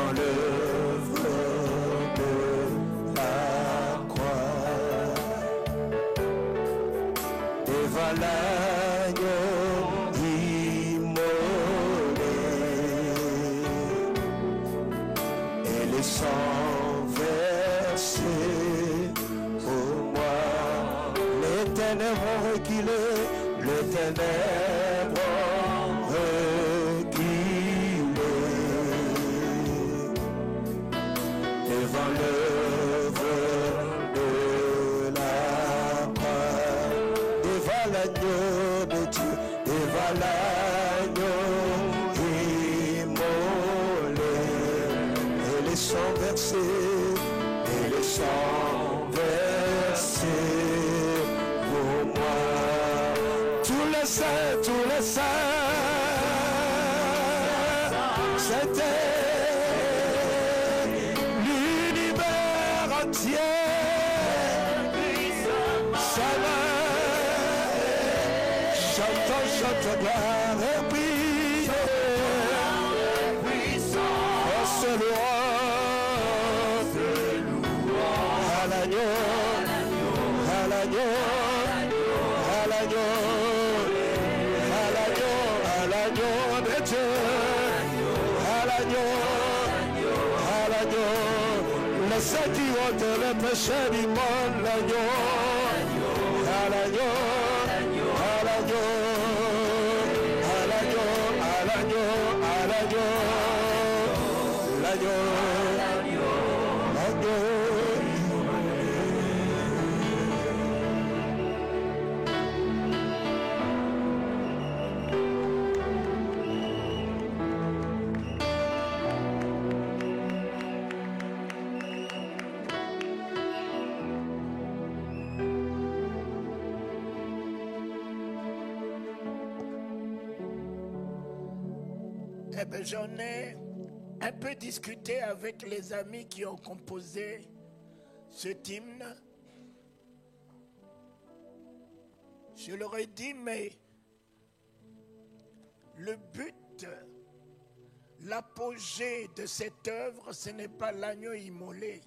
devant l'œuvre de la croix, devant l'agneau immolé, et le sang versé pour moi. Les ténèbres ont reculé, les ténèbres ont reculé devant l'œuvre de la croix, devant l'agneau de Dieu, devant l'agneau immolé, et le sang versé, et le sang versé pour moi. Tous les saints, c'était l'univers entier. Ça va, chante gloire et puissance. Oh, c'est louange à l'agneau, à l'agneau, à l'agneau, à l'agneau, à l'agneau de Dieu, à l'agneau, à l'agneau. Les saints qui ôtent le péché du monde, l'agneau, à l'agneau, à l'agneau, à l'agneau, à l'agneau, à l'agneau, l'agneau, l'agneau. Eh bien, j'en ai un peu discuté avec les amis qui ont composé cet hymne. Je leur ai dit, mais le but, l'apogée de cette œuvre, ce n'est pas l'agneau immolé.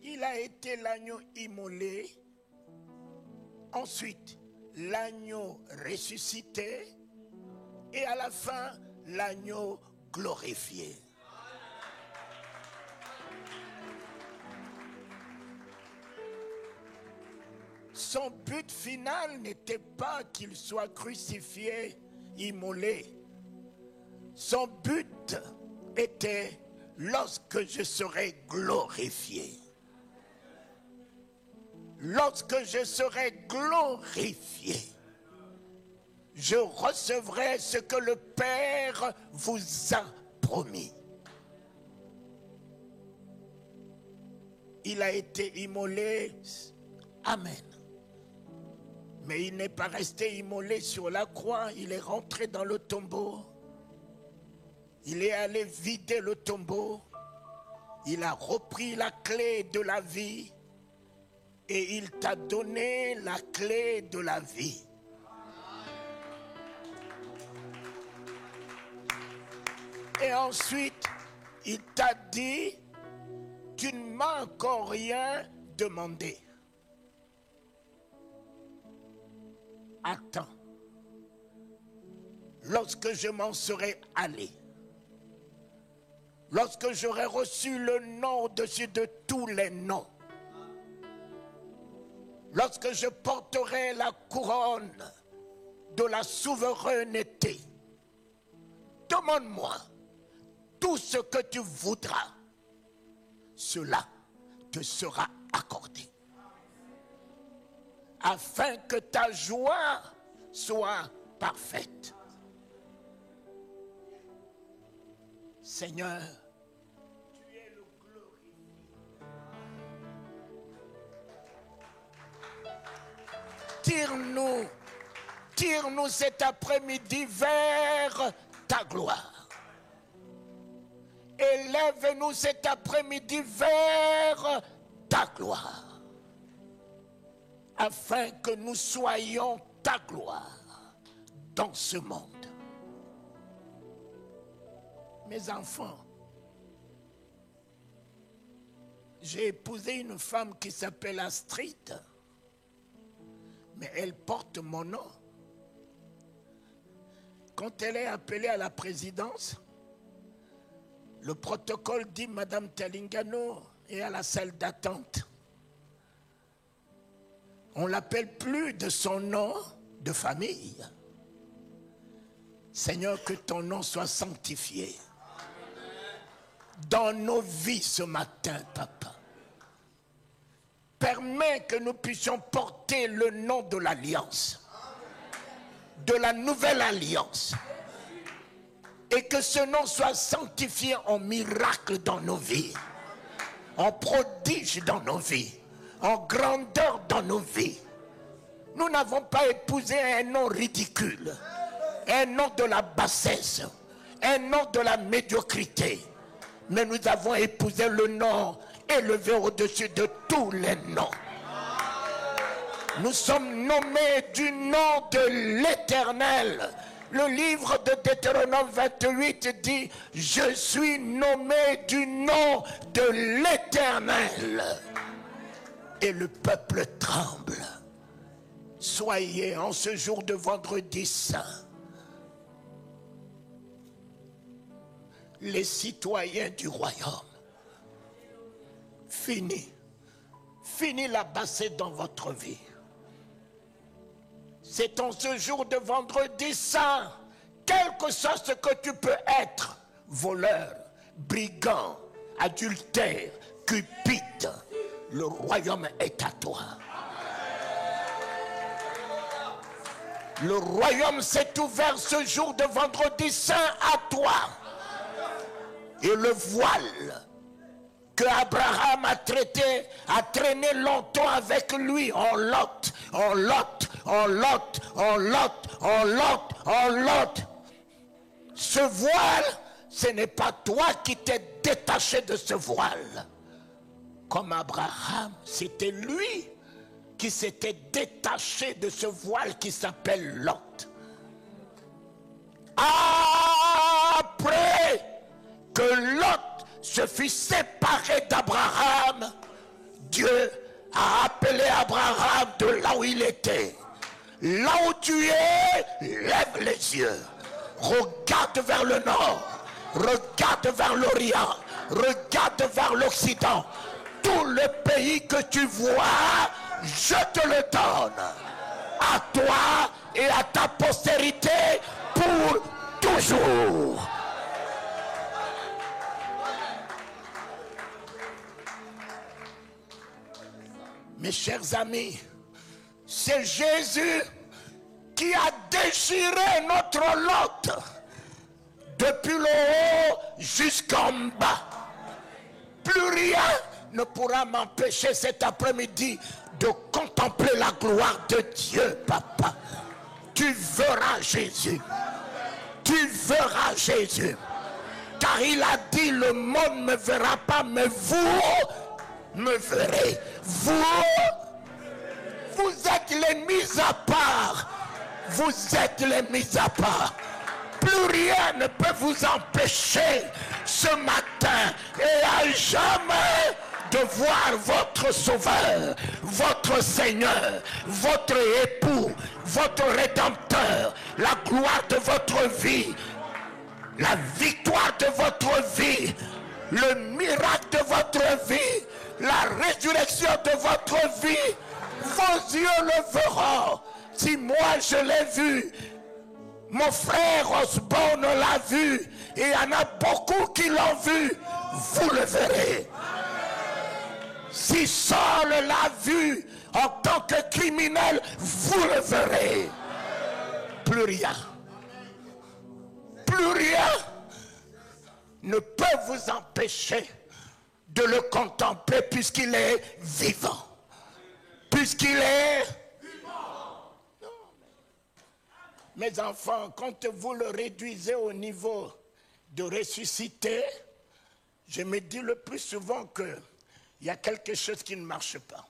Il a été l'agneau immolé, ensuite l'agneau ressuscité, et à la fin, l'agneau glorifié. Son but final n'était pas qu'il soit crucifié, immolé. Son but était lorsque je serai glorifié. Lorsque je serai glorifié, je recevrai ce que le Père vous a promis. Il a été immolé, amen. Mais il n'est pas resté immolé sur la croix, il est rentré dans le tombeau. Il est allé vider le tombeau. Il a repris la clé de la vie et il t'a donné la clé de la vie. Et ensuite, il t'a dit, tu ne m'as encore rien demandé. Attends. Lorsque je m'en serai allé, lorsque j'aurai reçu le nom au-dessus de tous les noms, lorsque je porterai la couronne de la souveraineté, demande-moi tout ce que tu voudras, cela te sera accordé. Afin que ta joie soit parfaite. Seigneur, tu es le glorifié. Tire-nous cet après-midi vers ta gloire. Élève-nous cet après-midi vers ta gloire. Afin que nous soyons ta gloire dans ce monde. Mes enfants, j'ai épousé une femme qui s'appelle Astrid, mais elle porte mon nom. Quand elle est appelée à la présidence, le protocole dit Madame Talingano est à la salle d'attente. On ne l'appelle plus de son nom de famille. Seigneur, que ton nom soit sanctifié dans nos vies ce matin, papa. Permets que nous puissions porter le nom de l'alliance, de la nouvelle alliance, et que ce nom soit sanctifié en miracle dans nos vies, en prodige dans nos vies, en grandeur dans nos vies. Nous n'avons pas épousé un nom ridicule, un nom de la bassesse, un nom de la médiocrité, mais nous avons épousé le nom élevé au-dessus de tous les noms. Nous sommes nommés du nom de l'Éternel. Le livre de Deutéronome 28 dit « Je suis nommé du nom de l'Éternel ». Et le peuple tremble. Soyez en ce jour de vendredi saint les citoyens du royaume. Fini la bassesse dans votre vie. C'est en ce jour de vendredi saint, quel que soit ce que tu peux être, voleur, brigand, adultère, cupide, le royaume est à toi. Le royaume s'est ouvert ce jour de vendredi saint à toi. Et le voile que Abraham a traîné longtemps avec lui en Lot, en Lot, en Lot, en Lot, en Lot, en Lot. Ce voile, ce n'est pas toi qui t'es détaché de ce voile. Comme Abraham, c'était lui qui s'était détaché de ce voile qui s'appelle Lot. Après que Lot se fut séparé d'Abraham, Dieu a appelé Abraham de là où il était. Là où tu es, lève les yeux. Regarde vers le nord. Regarde vers l'Orient. Regarde vers l'Occident. Tout le pays que tu vois, je te le donne. À toi et à ta postérité pour toujours. Mes chers amis, c'est Jésus qui a déchiré notre Lot depuis le haut jusqu'en bas. Plus rien ne pourra m'empêcher cet après-midi de contempler la gloire de Dieu, papa. Tu verras Jésus. Tu verras Jésus. Car il a dit, le monde ne me verra pas, mais vous me verrez. Vous êtes les mis à part. Vous êtes les mis à part. Plus rien ne peut vous empêcher ce matin et à jamais de voir votre Sauveur, votre Seigneur, votre époux, votre Rédempteur, la gloire de votre vie, la victoire de votre vie, le miracle de votre vie, la résurrection de votre vie. Vos yeux le verront. Si moi je l'ai vu, mon frère Osborne l'a vu, et il y en a beaucoup qui l'ont vu, vous le verrez. Si Saul l'a vu en tant que criminel, vous le verrez. Plus rien ne peut vous empêcher de le contempler puisqu'il est vivant. Puisqu'il est vivant. Mes enfants, quand vous le réduisez au niveau de ressusciter, je me dis le plus souvent qu'il y a quelque chose qui ne marche pas.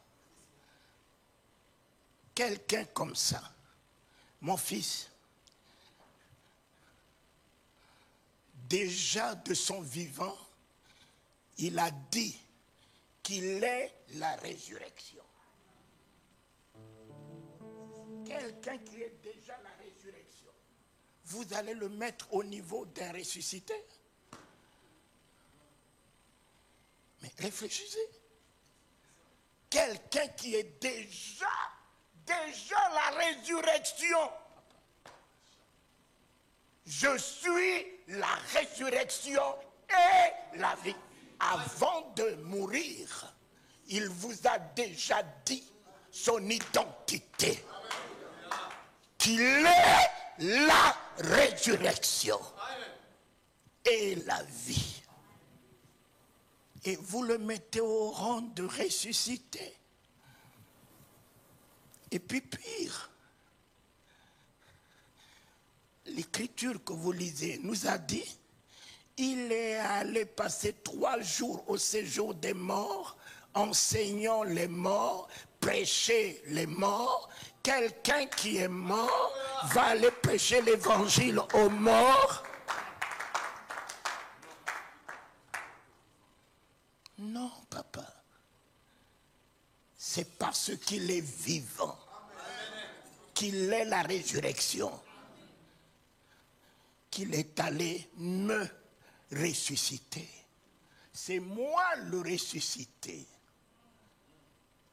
Quelqu'un comme ça, mon fils, déjà de son vivant, il a dit qu'il est la résurrection. Quelqu'un qui est déjà la résurrection, vous allez le mettre au niveau d'un ressuscité? Mais réfléchissez. Quelqu'un qui est déjà la résurrection. Je suis la résurrection et la vie. Avant de mourir, il vous a déjà dit son identité. Qu'il est la résurrection et la vie. Et vous le mettez au rang de ressuscité. Et puis pire, l'écriture que vous lisez nous a dit, il est allé passer 3 jours au séjour des morts, enseignant les morts, prêcher les morts. Quelqu'un qui est mort va aller prêcher l'évangile aux morts. Non, papa. C'est parce qu'il est vivant, qu'il est la résurrection, qu'il est allé me ressusciter. C'est moi le ressuscité.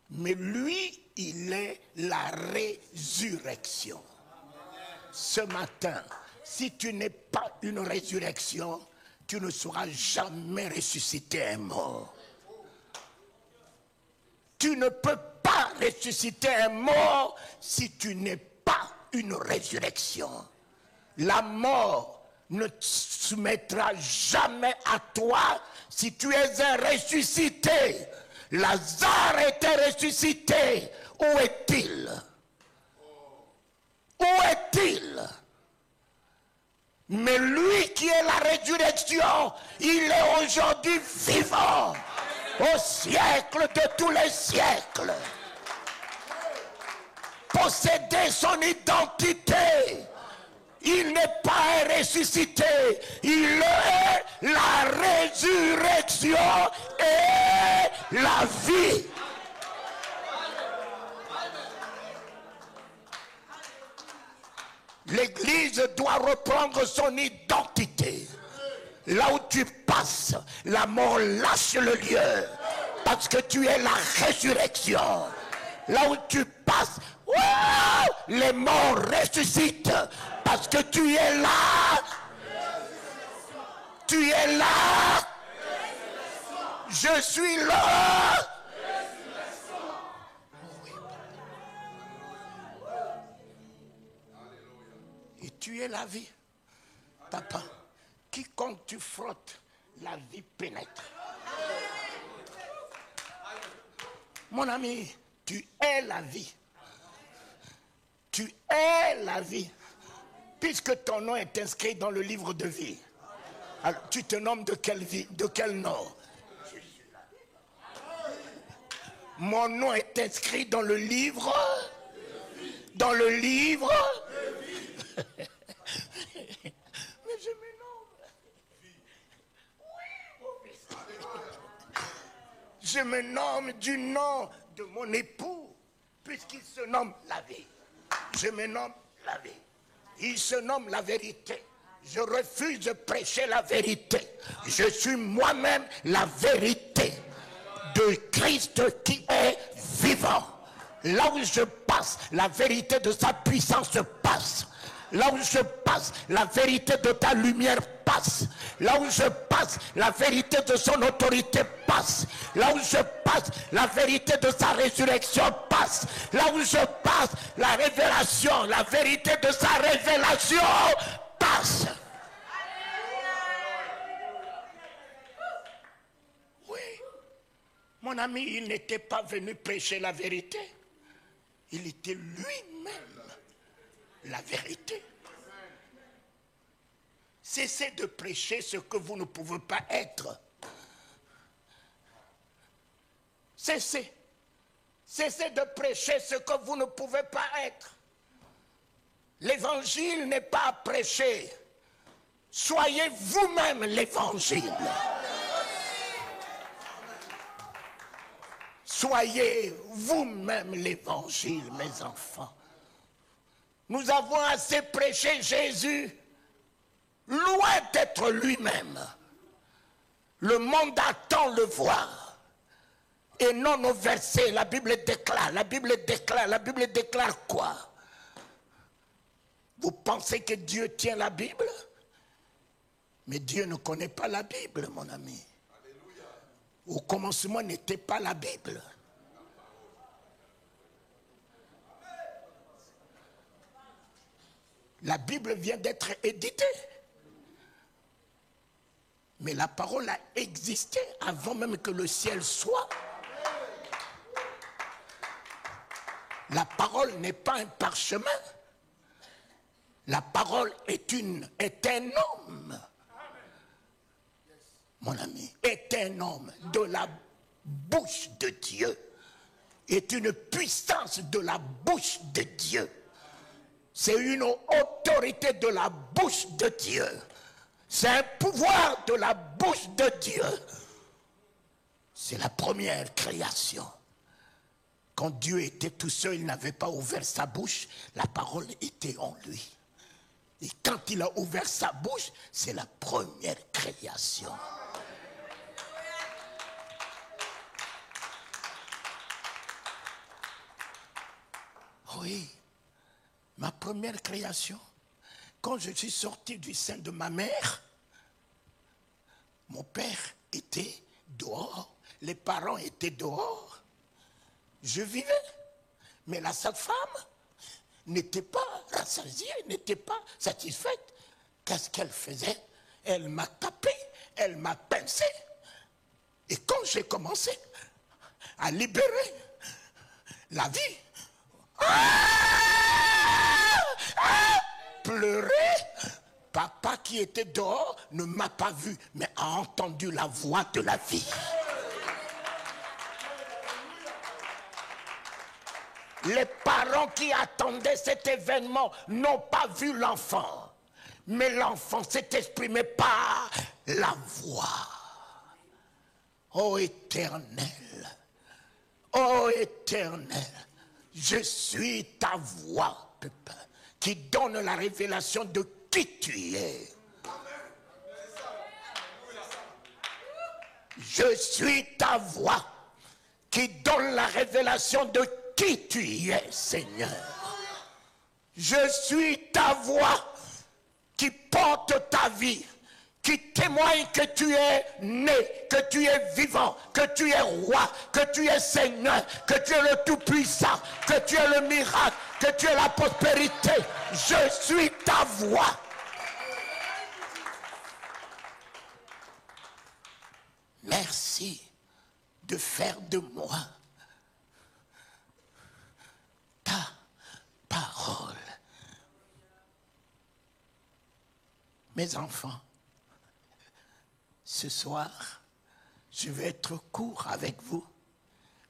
Mais lui, il est la résurrection. Ce matin, si tu n'es pas une résurrection, tu ne sauras jamais ressusciter un mort. Tu ne peux pas ressusciter un mort si tu n'es pas une résurrection. La mort ne te soumettra jamais à toi si tu es un ressuscité. Lazare était ressuscité. Où est-il? Où est-il? Mais lui qui est la résurrection, il est aujourd'hui vivant. Au siècle de tous les siècles. Posséder son identité. Il n'est pas un ressuscité. Il est la résurrection et la vie. L'Église doit reprendre son identité. Là où tu passes, la mort lâche le lieu. Parce que tu es la résurrection. Là où tu passes, les morts ressuscitent. Parce que tu es là. Tu es là. Je suis là. Et tu es la vie. Papa. Quiconque tu frottes, la vie pénètre. Mon ami, tu es la vie. Tu es la vie. Puisque ton nom est inscrit dans le livre de vie. Alors, tu te nommes de quelle vie? De quel nom? Mon nom est inscrit dans le livre. Dans le livre. Mais je me nomme. Je me nomme du nom de mon époux, puisqu'il se nomme la vie. Je me nomme la vie. Il se nomme la vérité. Je refuse de prêcher la vérité. Je suis moi-même la vérité de Christ qui est vivant. Là où je passe, la vérité de sa puissance passe. Là où je passe, la vérité de ta lumière passe. Là où je passe, la vérité de son autorité passe. Là où je passe, la vérité de sa résurrection passe. Là où je passe, la révélation, la vérité de sa révélation passe. Oui, mon ami, il n'était pas venu prêcher la vérité. Il était lui-même la vérité. Cessez de prêcher ce que vous ne pouvez pas être. Cessez. Cessez de prêcher ce que vous ne pouvez pas être. L'évangile n'est pas à prêcher Soyez vous-même l'évangile. Soyez vous-même l'évangile, mes enfants. Nous avons assez prêché Jésus, loin d'être lui-même. Le monde attend le voir. Et non nos versets, la Bible déclare quoi? Vous pensez que Dieu tient la Bible? Mais Dieu ne connaît pas la Bible, mon ami. Au commencement n'était pas la Bible. La Bible vient d'être éditée. Mais la parole a existé avant même que le ciel soit. La parole n'est pas un parchemin. La parole est un homme. Mon ami, est un homme de la bouche de Dieu. Est une puissance de la bouche de Dieu. C'est une autorité de la bouche de Dieu. C'est un pouvoir de la bouche de Dieu. C'est la première création. Quand Dieu était tout seul, il n'avait pas ouvert sa bouche, la parole était en lui. Et quand il a ouvert sa bouche, c'est la première création. Oui, ma première création, quand je suis sorti du sein de ma mère, mon père était dehors, les parents étaient dehors. Je vivais, mais la sage-femme n'était pas rassasiée, n'était pas satisfaite. Qu'est-ce qu'elle faisait? Elle m'a tapé, elle m'a pincé. Et quand j'ai commencé à libérer la vie, pleurer, papa qui était dehors ne m'a pas vu, mais a entendu la voix de la vie. Les parents qui attendaient cet événement n'ont pas vu l'enfant, mais l'enfant s'est exprimé par la voix. Ô Éternel, ô Éternel, je suis ta voix, papa, qui donne la révélation de qui tu es. Je suis ta voix qui donne la révélation de qui tu es, Seigneur. Je suis ta voix qui porte ta vie, qui témoigne que tu es né, que tu es vivant, que tu es roi, que tu es Seigneur, que tu es le Tout-Puissant, que tu es le miracle, que tu es la prospérité. Je suis ta voix. Merci de faire de moi ta parole. Mes enfants, ce soir, je vais être court avec vous.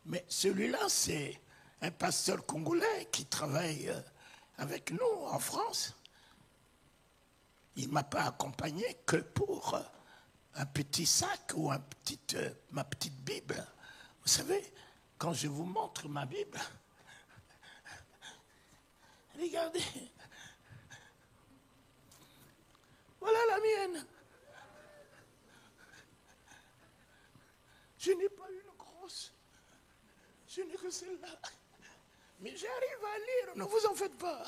Mais celui-là, c'est un pasteur congolais qui travaille avec nous en France. Il ne m'a pas accompagné que pour un petit sac ou ma petite Bible. Vous savez, quand je vous montre ma Bible, regardez, voilà la mienne. Je n'ai pas une grosse, je n'ai que celle-là. Mais j'arrive à lire, ne vous en faites pas.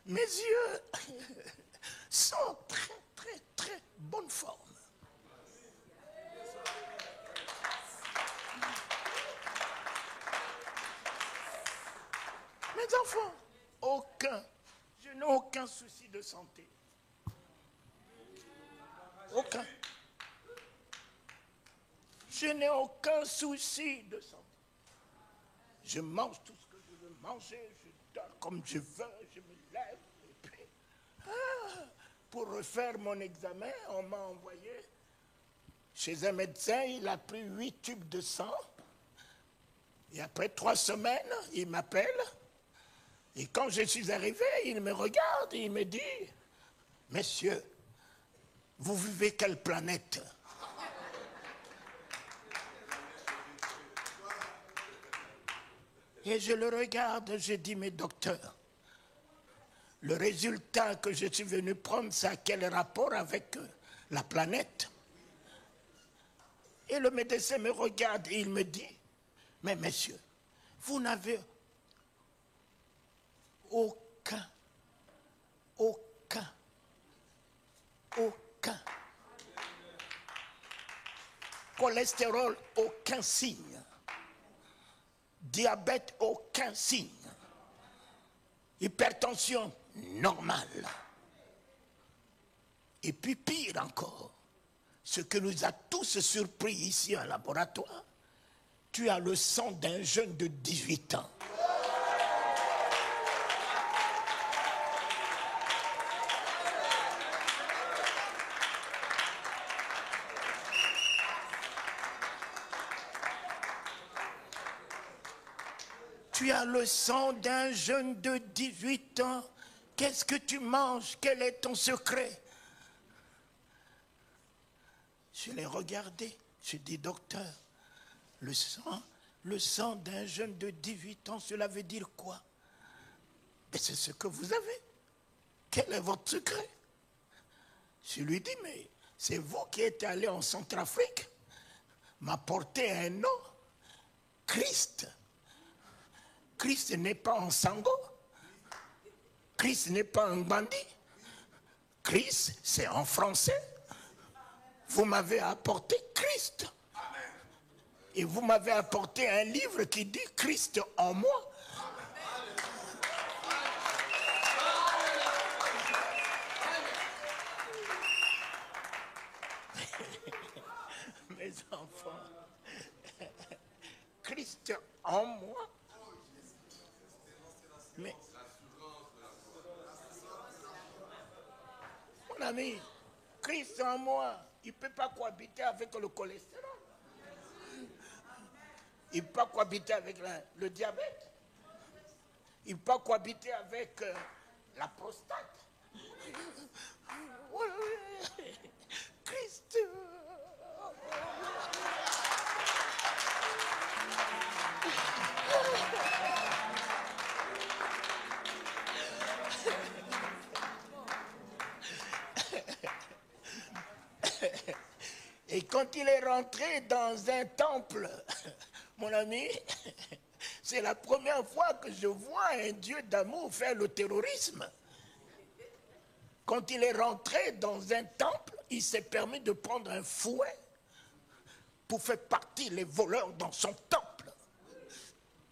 Mes yeux sont très bonne forme. Mes enfants, je n'ai aucun souci de santé. Aucun. Je n'ai aucun souci de santé. Je mange tout ce que je veux manger, je dors comme je veux, je me lève. Et puis, pour refaire mon examen, on m'a envoyé chez un médecin, il a pris 8 tubes de sang. Et après 3 semaines, il m'appelle. Et quand je suis arrivé, il me regarde et il me dit, messieurs, vous vivez quelle planète? Et je le regarde, je dis, mais docteur, le résultat que je suis venu prendre, ça a quel rapport avec la planète? Et le médecin me regarde et il me dit, mais messieurs, vous n'avez aucun cholestérol, aucun signe. Diabète, aucun signe. Hypertension, normale. Et puis pire encore, ce que nous a tous surpris ici en laboratoire, tu as le sang d'un jeune de 18 ans. Tu as le sang d'un jeune de 18 ans. Qu'est-ce que tu manges? Quel est ton secret? Je l'ai regardé. Je dis, docteur, le sang d'un jeune de 18 ans, cela veut dire quoi? Mais c'est ce que vous avez. Quel est votre secret? Je lui dis, mais c'est vous qui êtes allé en Centrafrique, m'apporter un nom, Christ. Christ n'est pas un sango. Christ n'est pas un bandit. Christ, c'est en français. Vous m'avez apporté Christ. Et vous m'avez apporté un livre qui dit Christ en moi. Mes enfants, Christ en moi. Mais, mon ami, Christ en moi, il ne peut pas cohabiter avec le cholestérol. Il ne peut pas cohabiter avec le diabète. Il ne peut pas cohabiter avec la prostate. Christ. Et quand il est rentré dans un temple, mon ami, c'est la première fois que je vois un Dieu d'amour faire le terrorisme. Quand il est rentré dans un temple, il s'est permis de prendre un fouet pour faire partir les voleurs dans son temple,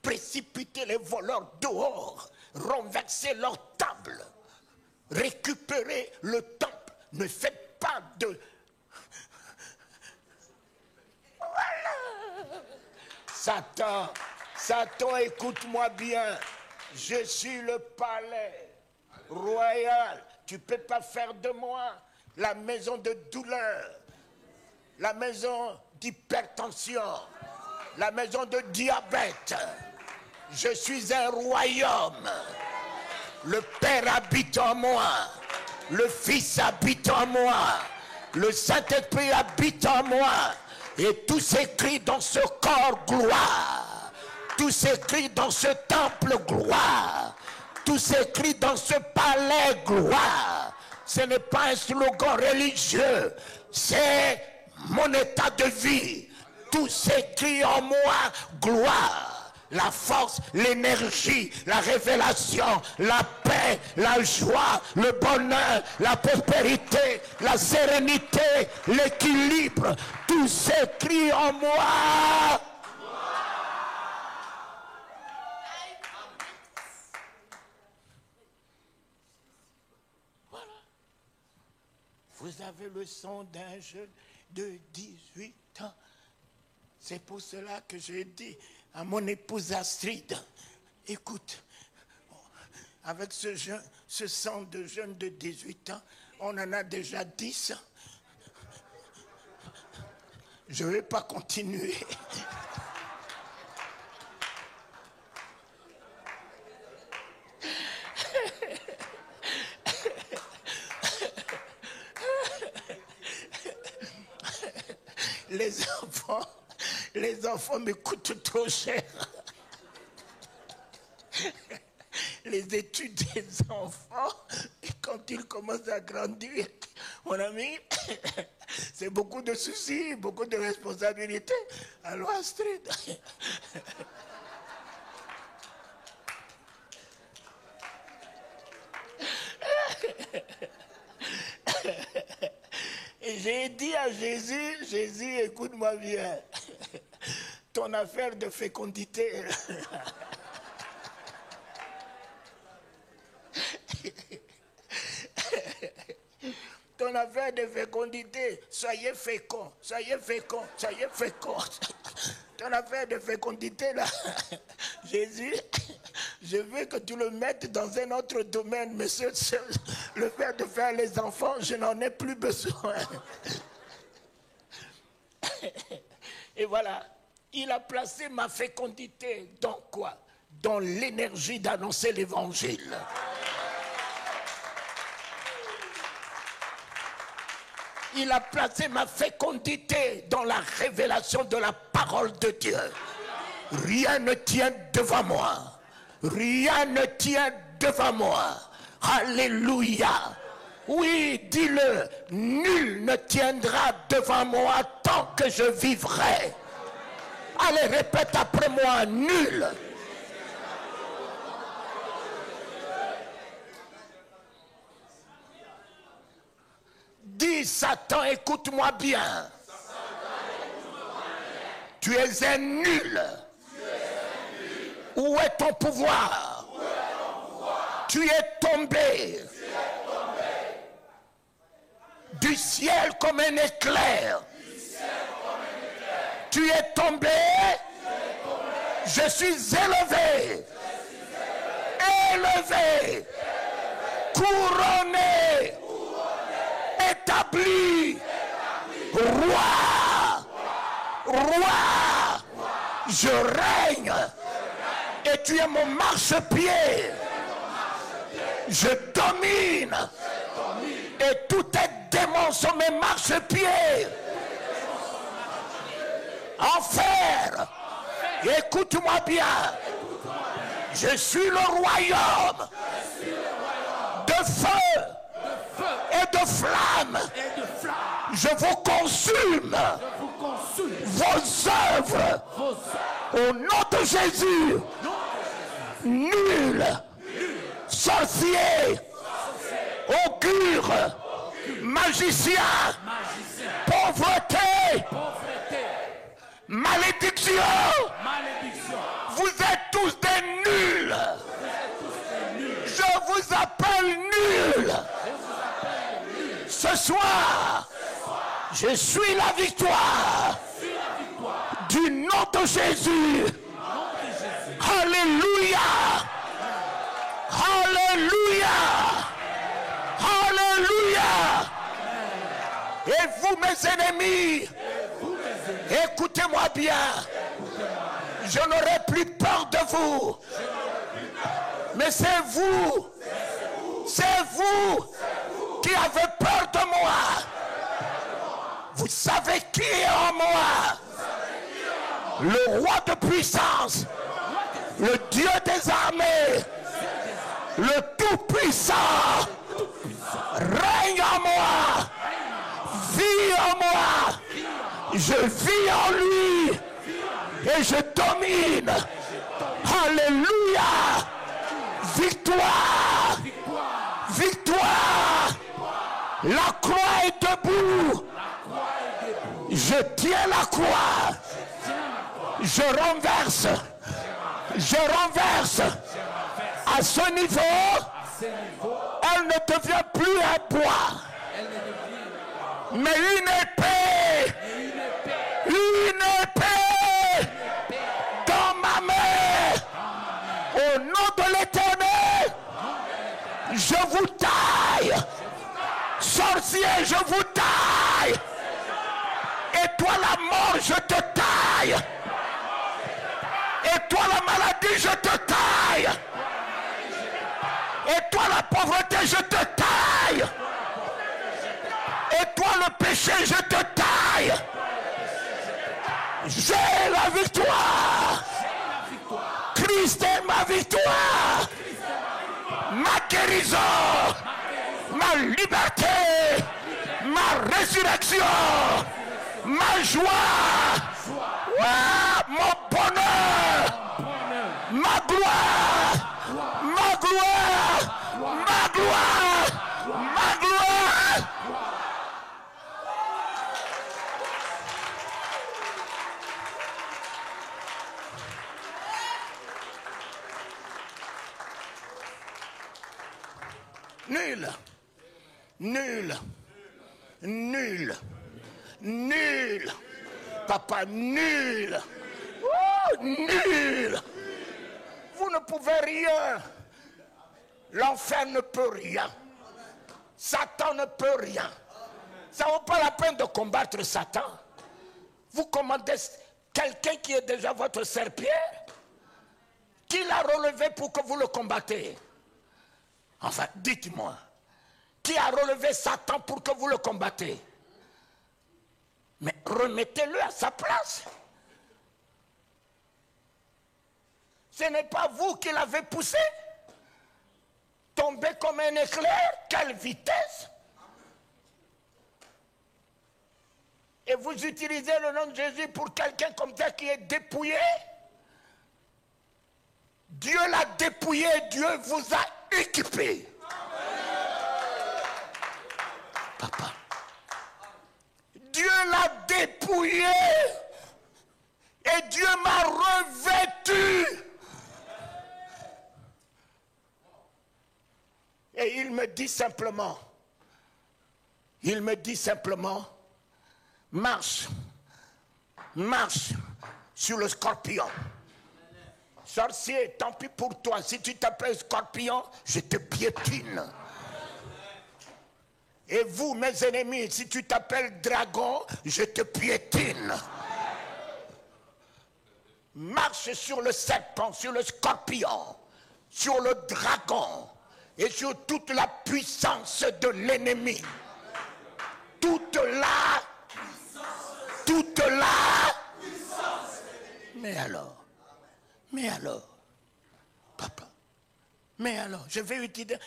précipiter les voleurs dehors, renverser leur table, récupérer le temple. Ne faites pas de... Voilà. Satan, écoute-moi bien. Je suis le palais royal. Tu ne peux pas faire de moi la maison de douleur, la maison d'hypertension, la maison de diabète. Je suis un royaume. Le Père habite en moi. Le Fils habite en moi. Le Saint-Esprit habite en moi. Et tout s'écrit dans ce corps gloire. Tout s'écrit dans ce temple gloire. Tout s'écrit dans ce palais gloire. Ce n'est pas un slogan religieux. C'est mon état de vie. Tout s'écrit en moi gloire. La force, l'énergie, la révélation, la paix, la joie, le bonheur, la prospérité, la sérénité, l'équilibre, tout s'écrit en moi. Voilà. Vous avez le sang d'un jeune de 18 ans. C'est pour cela que j'ai dit à mon épouse Astrid, écoute, avec ce sang de jeune de 18 ans, on en a déjà 10. Je ne vais pas continuer. les enfants me coûtent trop cher. Les études des enfants, et quand ils commencent à grandir, mon ami, c'est beaucoup de soucis, beaucoup de responsabilités. Allô, Astrid? Et j'ai dit à Jésus, Jésus, écoute-moi bien, ton affaire de fécondité, ton affaire de fécondité, soyez fécond, soyez fécond, soyez fécond. Ton affaire de fécondité là, Jésus, je veux que tu le mettes dans un autre domaine, monsieur. Le fait de faire les enfants, je n'en ai plus besoin. Et voilà, il a placé ma fécondité dans quoi? Dans l'énergie d'annoncer l'évangile. Il a placé ma fécondité dans la révélation de la parole de Dieu. Rien ne tient devant moi. Rien ne tient devant moi. Alléluia. Oui, dis-le, nul ne tiendra devant moi tant que je vivrai. Allez, répète après moi, nul. Dis, Satan, écoute-moi bien. Tu es un nul. Où est ton pouvoir? Tu es tombé du ciel comme un éclair. Tu es tombé. Je suis élevé. Élevé. Couronné. Établi. Roi. Roi. Je règne. Et tu es mon marchepied. Je domine. Et tous tes démons sont mes marchepieds. Enfer. Écoute-moi bien. Je suis le royaume de feu et de flamme. Je vous consume vos œuvres au nom de Jésus. Nul, sorcier, augure, magicien, pauvreté, malédiction. Vous êtes tous des nuls. Je vous appelle nuls. Ce soir, je suis la victoire du nom de Jésus. Alléluia. Alléluia. Alléluia. Et vous, mes ennemis, écoutez-moi bien. Je n'aurai plus peur de vous. Mais c'est vous qui avez peur de moi. Vous savez qui est en moi? Le roi de puissance, le Dieu des armées, le Tout-Puissant, règne en moi, vit en moi, je vis en lui et je domine. Alléluia. Victoire. Victoire. La croix est debout. Je tiens la croix. Je renverse. Je renverse. À ce niveau, elle ne devient plus un bois, mais une épée. Une épée dans ma main. Au nom de l'Éternel, je vous taille. Sorcier, je vous taille. Et toi la mort, je te taille. Et toi la maladie, je te taille. Et toi la pauvreté, je te taille. Et toi le péché, je te taille. J'ai la victoire. Christ est ma victoire. Ma guérison. Ma liberté. Ma résurrection. Ma joie. Mon bonheur. Ma gloire. Ma gloire. Ma gloire. Ma gloire. Nul, nul, nul, nul, papa, nul, oh, nul. Vous ne pouvez rien. L'enfer ne peut rien. Satan ne peut rien. Ça ne vaut pas la peine de combattre Satan. Vous commandez quelqu'un qui est déjà votre serpillère. Qui l'a relevé pour que vous le combattez? Enfin, dites-moi, qui a relevé Satan pour que vous le combattez? Mais remettez-le à sa place. Ce n'est pas vous qui l'avez poussé. Tombé comme un éclair, quelle vitesse! Et vous utilisez le nom de Jésus pour quelqu'un comme ça qui est dépouillé? Dieu l'a dépouillé, Dieu vous a équipé. Papa, Dieu l'a dépouillé et Dieu m'a revêtu. Et il me dit simplement, marche, marche sur le scorpion. Sorcier, tant pis pour toi. Si tu t'appelles scorpion, je te piétine. Et vous, mes ennemis, si tu t'appelles dragon, je te piétine. Marche sur le serpent, sur le scorpion, sur le dragon et sur toute la puissance de l'ennemi. Toute la Mais alors, papa, je vais utiliser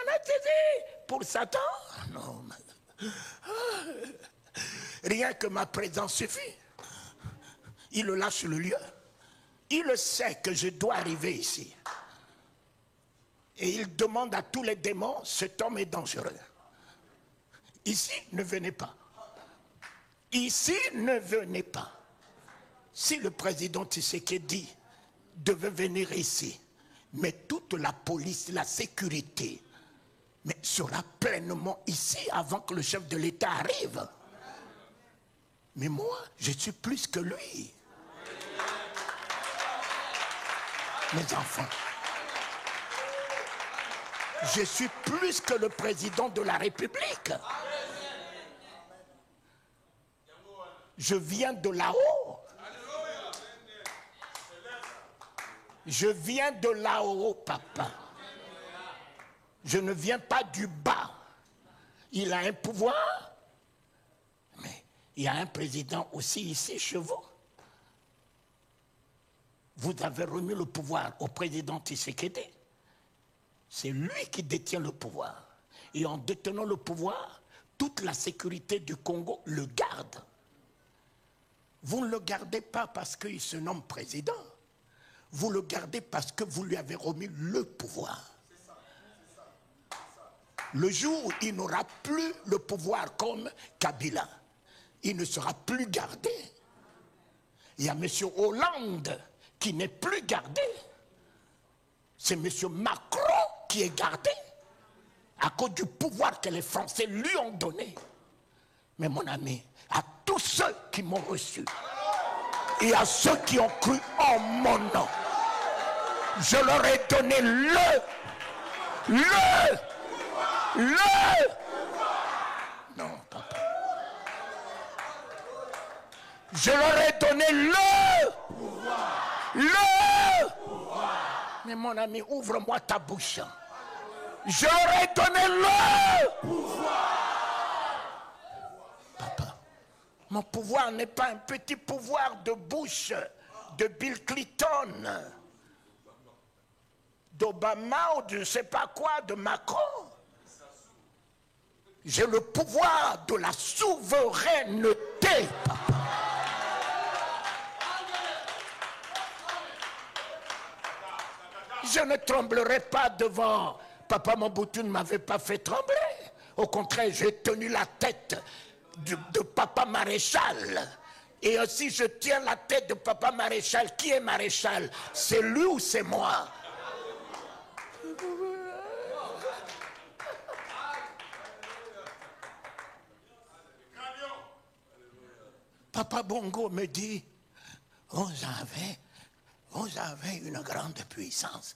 anesthésie pour Satan? Non, rien que ma présence suffit. Il le lâche le lieu. Il le sait que je dois arriver ici. Et il demande à tous les démons, cet homme est dangereux. Ici, ne venez pas. Ici, ne venez pas. Si le président Tshisekedi devait venir ici, mais toute la police, la sécurité, mais sera pleinement ici avant que le chef de l'État arrive. Mais moi, je suis plus que lui. Mes enfants, je suis plus que le président de la République. Je viens de là-haut. Je viens de là-haut, papa. Je ne viens pas du bas. Il a un pouvoir, mais il y a un président aussi ici chez vous. Vous avez remis le pouvoir au président Tshisekedi. C'est lui qui détient le pouvoir. Et en détenant le pouvoir, toute la sécurité du Congo le garde. Vous ne le gardez pas parce qu'il se nomme président. Vous le gardez parce que vous lui avez remis le pouvoir. Le jour où il n'aura plus le pouvoir comme Kabila, il ne sera plus gardé. Il y a M. Hollande qui n'est plus gardé. C'est M. Macron qui est gardé à cause du pouvoir que les Français lui ont donné. Mais mon ami, à tous ceux qui m'ont reçu et à ceux qui ont cru en mon nom, je leur ai donné non, papa. Je leur ai donné mais mon ami, ouvre-moi ta bouche. Je leur ai donné papa, Mon pouvoir n'est pas un petit pouvoir de Bush, de Bill Clinton, d'Obama ou de je ne sais pas quoi, de Macron. J'ai le pouvoir de la souveraineté. Je ne tremblerai pas devant. Papa Mobutu ne m'avait pas fait trembler. Au contraire, j'ai tenu la tête de Papa Maréchal. Et aussi, je tiens la tête de Papa Maréchal. Qui est Maréchal? C'est lui ou c'est moi? Papa Bongo me dit, vous avez une grande puissance.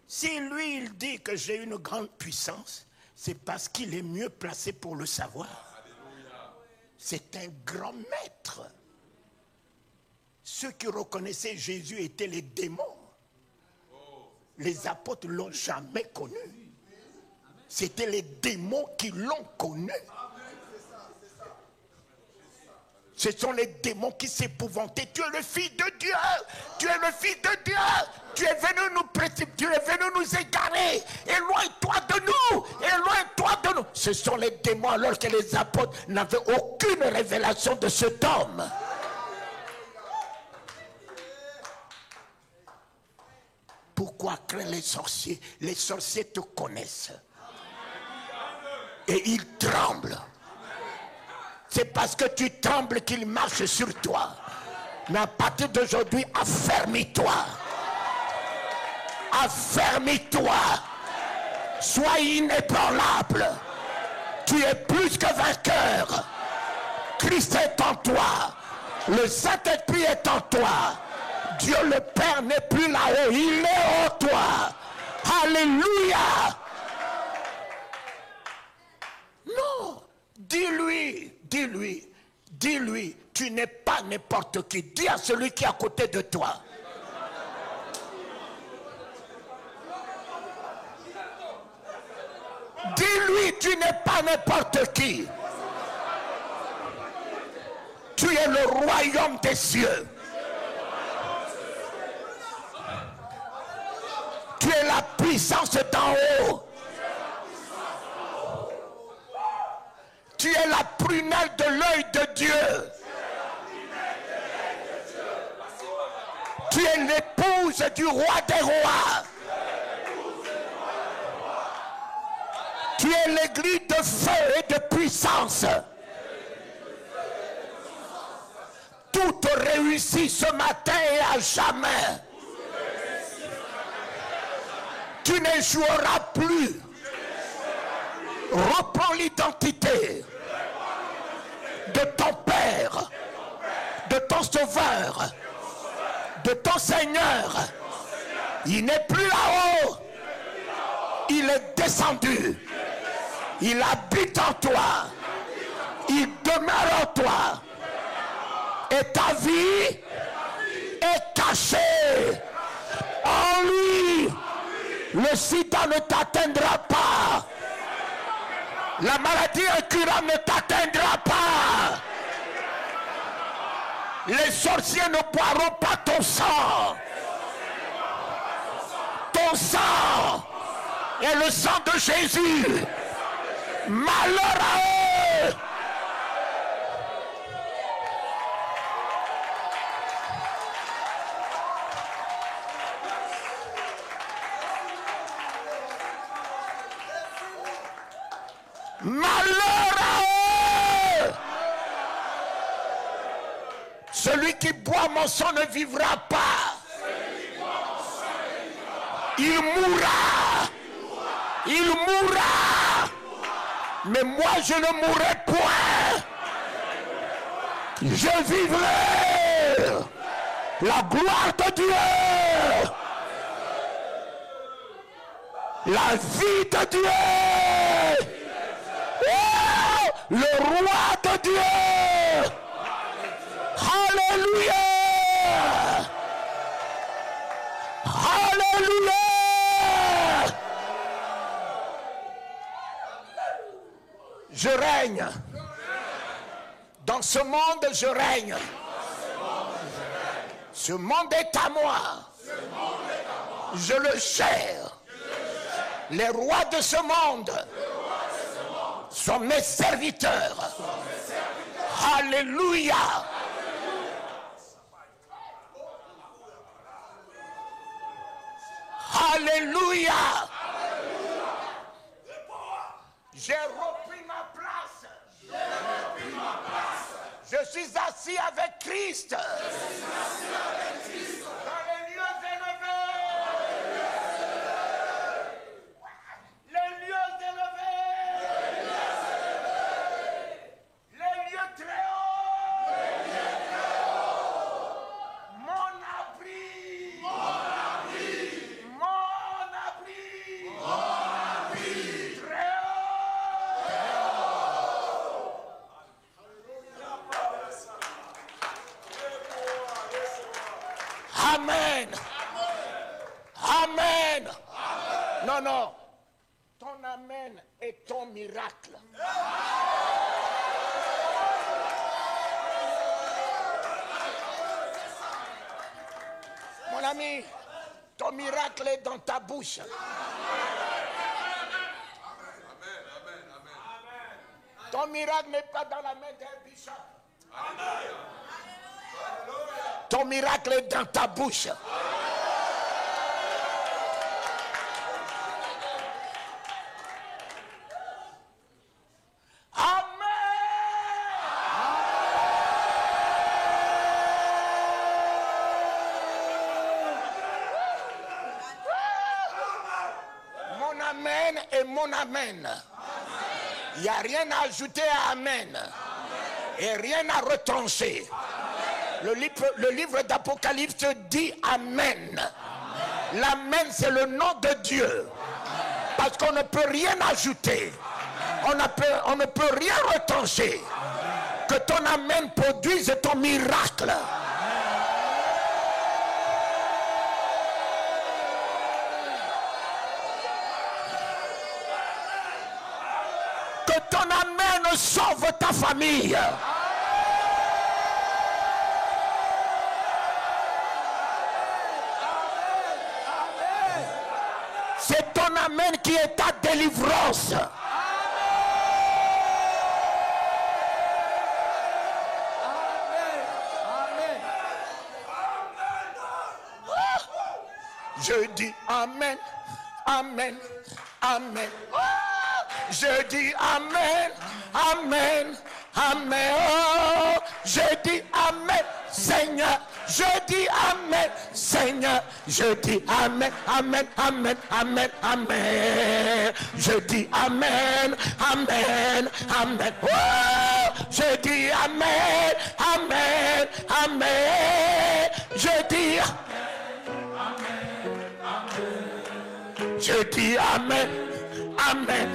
Si lui, il dit que j'ai une grande puissance, c'est parce qu'il est mieux placé pour le savoir. C'est un grand maître. Ceux qui reconnaissaient Jésus étaient les démons. Les apôtres ne l'ont jamais connu. C'était les démons qui l'ont connu. Ce sont les démons qui s'épouvantaient. Tu es le Fils de Dieu. Tu es le Fils de Dieu. Tu es venu nous précipiter. Tu es venu nous égarer. Éloigne-toi de nous. Éloigne-toi de nous. Ce sont les démons alors que les apôtres n'avaient aucune révélation de cet homme. Pourquoi craindre les sorciers? Les sorciers te connaissent. Et ils tremblent. C'est parce que tu trembles qu'il marche sur toi. Mais à partir d'aujourd'hui, affermis-toi. Affermis-toi. Sois inébranlable. Tu es plus que vainqueur. Christ est en toi. Le Saint-Esprit est en toi. Dieu le Père n'est plus là-haut. Il est en toi. Alléluia. Non. Dis-lui, tu n'es pas n'importe qui. Dis à celui qui est à côté de toi. Dis-lui, tu n'es pas n'importe qui. Tu es le royaume des cieux. Tu es la puissance d'en haut. Tu es la prunelle de l'œil de Dieu. Tu es l'épouse du roi des rois. Tu es l'église de feu et de puissance. Tout réussit ce matin et à jamais. Tu n'échoueras plus. Reprends l'identité de ton Père, de ton Sauveur, de ton Seigneur. Il n'est plus là-haut. Il est descendu. Il habite en toi. Il demeure en toi. Et ta vie est cachée en lui. Le sida ne t'atteindra pas. La maladie incurable ne t'atteindra pas. Les sorciers ne boiront pas ton sang. Ton sang est le sang de Jésus. Malheur à eux. Malheur à eux. Celui qui boit mon sang ne vivra pas. Il mourra. Il mourra. Mais moi je ne mourrai point. Je vivrai. La gloire de Dieu. La vie de Dieu. Oh, le roi de Dieu. Alléluia. Alléluia. Je règne Dans ce monde, je règne. Ce monde est à moi. Je le gère. Les rois de ce monde sont mes serviteurs. Alléluia. Alléluia. J'ai repris ma place. Je suis assis avec Christ. Dans les lieux élevés. Les lieux élevés. Les lieux très hauts. Mon abri. Mon abri. Très haut. Amen. Amen. Non, non. Ton amen est ton miracle. Mon ami, ton miracle est dans ta bouche. Ton miracle n'est pas dans la main d'un bishop. Ton miracle est dans ta bouche. Mon amen est mon amen. Il n'y a rien à ajouter à amen. Et rien à retrancher. Le livre d'Apocalypse dit amen. L'amen, c'est le nom de Dieu. Parce qu'on ne peut rien ajouter. On ne peut rien retrancher. Que ton amen produise ton miracle. Que ton amen sauve ta famille. C'est ton amen qui est ta délivrance. Je dis amen, amen, amen. Je dis amen, amen, amen. Oh, je dis amen, Seigneur. Je dis amen, Seigneur. Je dis amen, amen, amen, amen, amen. Je dis amen, amen, amen. Oh, je dis amen, amen, amen. Je dis amen, amen,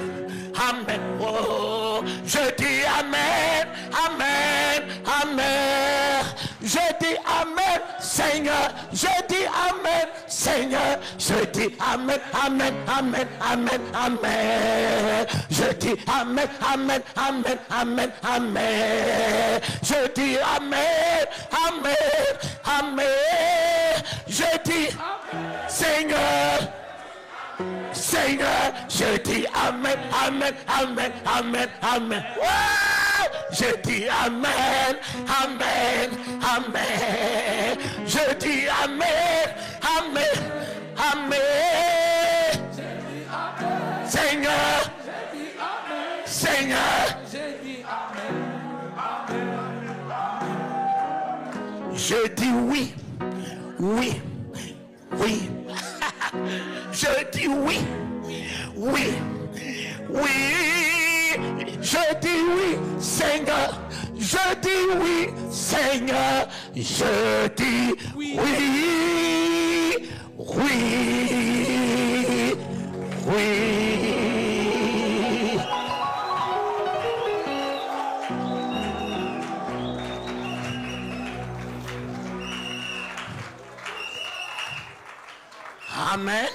amen. Oh, je dis amen, amen, amen. Je dis amen, Seigneur. Je dis amen, Seigneur. Je dis amen, amen, amen, amen, amen. Je dis amen, amen, amen, amen, amen. Je dis amen, amen, amen. Je dis Seigneur. Seigneur, je dis amen, amen, amen, amen, amen. Oh, je dis amen, amen, amen. Je dis amen, amen, amen. Seigneur, Seigneur, je dis oui, oui, oui. Je dis oui, oui, oui. Je dis oui, Seigneur. Je dis oui, Seigneur. Je dis oui, oui, oui. Amen.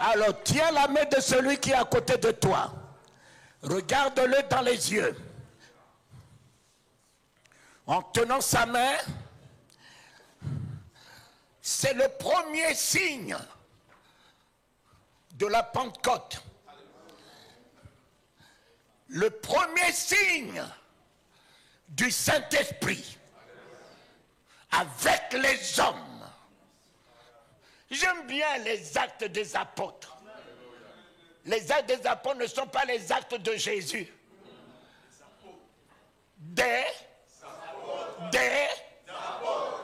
Alors tiens la main de celui qui est à côté de toi. Regarde-le dans les yeux. en tenant sa main, c'est le premier signe de la Pentecôte. Le premier signe du Saint-Esprit avec les hommes. J'aime bien les actes des apôtres. Les actes des apôtres ne sont pas les actes de Jésus. Alors,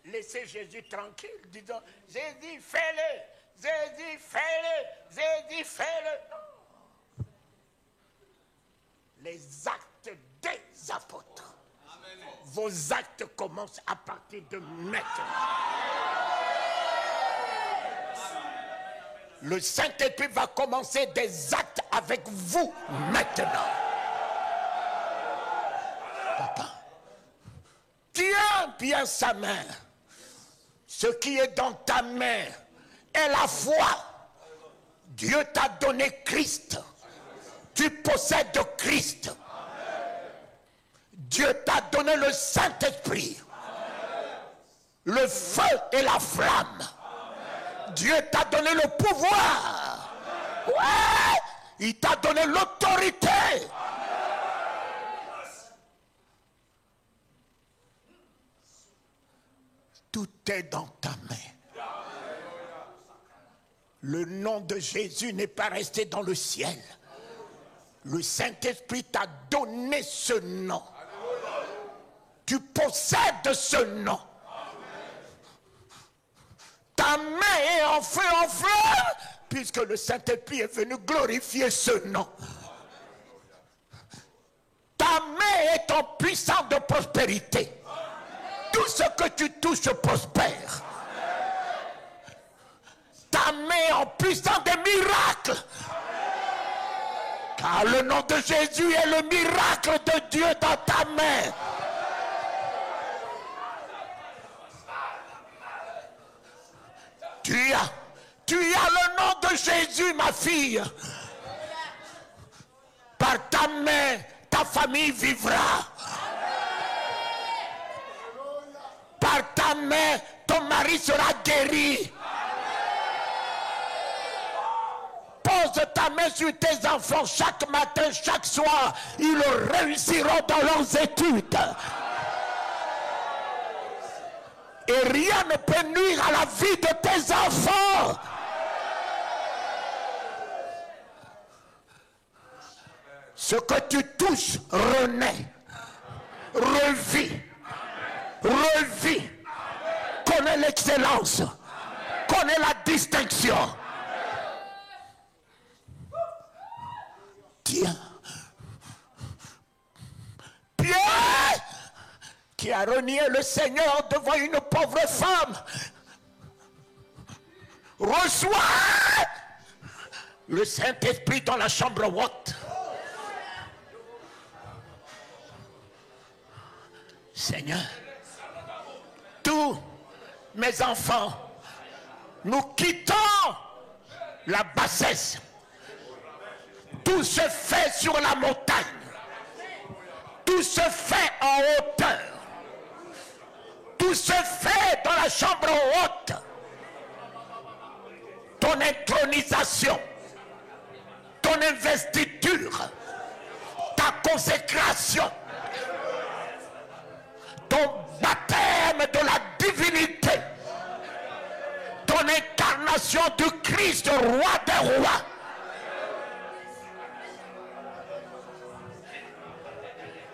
laissez Jésus tranquille, disons, Jésus fais-le, Jésus fais-le, Jésus fais-le. Non. Les actes des apôtres. Amen. Vos actes commencent à partir de maintenant. Le Saint-Esprit va commencer des actes avec vous maintenant. Papa, tiens bien sa main. Ce qui est dans ta main est la foi. Dieu t'a donné Christ. Tu possèdes Christ. Dieu t'a donné le Saint-Esprit. Le feu et la flamme. Dieu t'a donné le pouvoir. Ouais, il t'a donné l'autorité. Tout est dans ta main. Le nom de Jésus n'est pas resté dans le ciel. Le Saint-Esprit t'a donné ce nom. Tu possèdes ce nom. Ta main est en feu, puisque le Saint-Esprit est venu glorifier ce nom. Ta main est en puissance de prospérité. Tout ce que tu touches prospère. Ta main est en puissance de miracles. Car le nom de Jésus est le miracle de Dieu dans ta main. Tu as le nom de Jésus, ma fille. Par ta main, ta famille vivra. Par ta main, ton mari sera guéri. Pose ta main sur tes enfants chaque matin, chaque soir. Ils réussiront dans leurs études. Et rien ne peut nuire à la vie de tes enfants. Ce que tu touches renaît, revit, revit. Connais l'excellence, connais la distinction. Tiens, Pierre, qui a renié le Seigneur devant une pauvre femme, reçoit le Saint-Esprit dans la chambre haute. Seigneur, tous mes enfants, nous quittons la bassesse. Tout se fait sur la montagne. Tout se fait en hauteur. Tout se fait dans la chambre haute. Ton intronisation, ton investiture, ta consécration, ton baptême de la divinité, ton incarnation du Christ, roi des rois.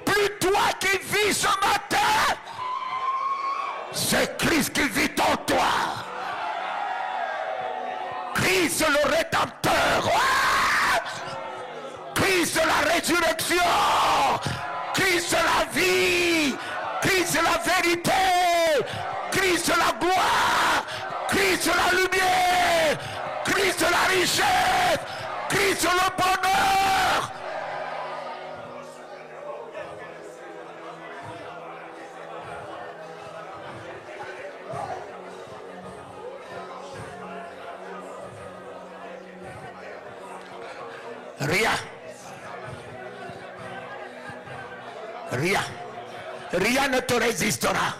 Plus toi qui vis ce matin, c'est Christ qui vit en toi. Christ le Rédempteur. Christ la résurrection. Christ la vie. Christ la vérité. Christ la gloire. Christ la lumière. Christ la richesse. Christ le bonheur. Rien. Rien. Rien ne te résistera.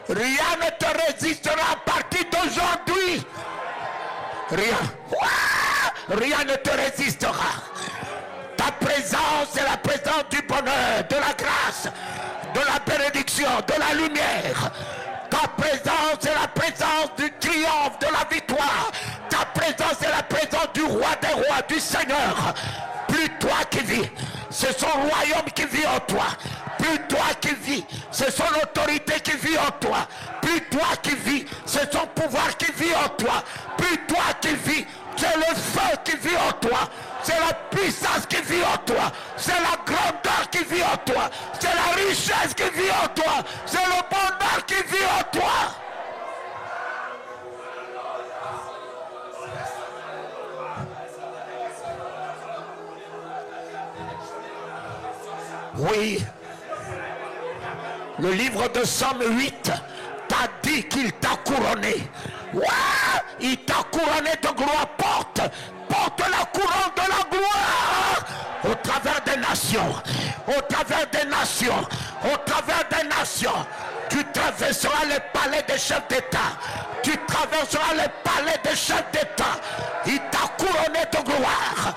Rien ne te résistera à partir d'aujourd'hui. Rien. Rien ne te résistera. Ta présence est la présence du bonheur, de la grâce, de la bénédiction, de la lumière. Ta présence est la présence du triomphe, de la victoire. Ta présence est la présence du roi des rois, du Seigneur. Plus toi qui vis, c'est son royaume qui vit en toi. Plus toi qui vis, c'est son autorité qui vit en toi. Plus toi qui vis, c'est son pouvoir qui vit en toi. Plus toi qui vis, c'est le feu qui vit en toi. C'est la puissance qui vit en toi. C'est la grandeur qui vit en toi. C'est la richesse qui vit en toi. C'est le bonheur qui vit en toi. Oui. Le livre de Somme 8 t'a dit qu'il t'a couronné. Ouais, il t'a couronné de gloire. Porte la couronne de la gloire au travers des nations, au travers des nations, au travers des nations. Tu traverseras les palais des chefs d'État. Tu traverseras les palais des chefs d'État. Il t'a couronné de gloire.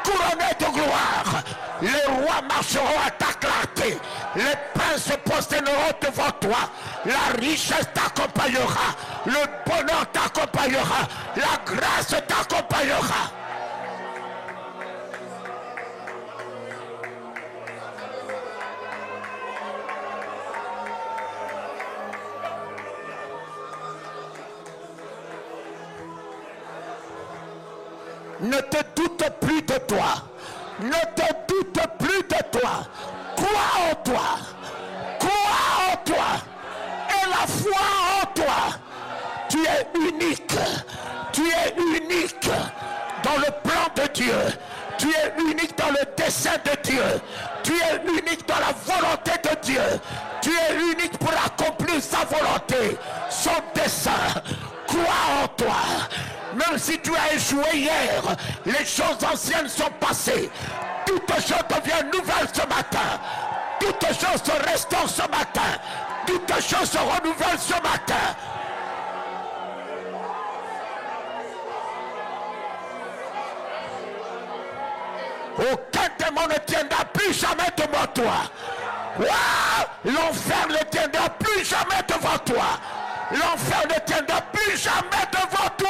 Couronné de gloire. Les rois marcheront à ta clarté. Les princes se prosterneront devant toi. La richesse t'accompagnera. Le bonheur t'accompagnera. La grâce t'accompagnera. Ne te doute plus de toi. Ne te doute plus de toi. Crois en toi. Crois en toi. Et la foi en toi. Tu es unique. Tu es unique dans le plan de Dieu. Tu es unique dans le dessein de Dieu. Tu es unique dans la volonté de Dieu. Tu es unique pour accomplir sa volonté, son dessein. Crois en toi. Même si tu as échoué hier, les choses anciennes sont passées. Toutes choses deviennent nouvelles ce matin. Toutes choses se restaurent ce matin. Toutes choses se renouvellent ce matin. Aucun démon ne tiendra plus jamais devant toi. L'enfer ne tiendra plus jamais devant toi. L'enfer ne tiendra plus jamais devant toi.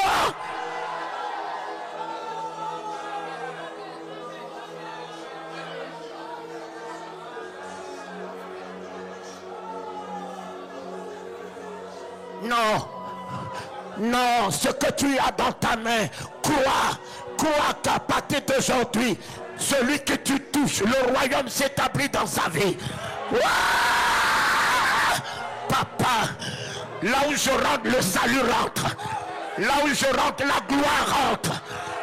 Non, non, ce que tu as dans ta main, crois qu'à partir d'aujourd'hui, celui que tu touches, le royaume s'établit dans sa vie. Papa, là où je rentre, le salut rentre. Là où je rentre, la gloire rentre.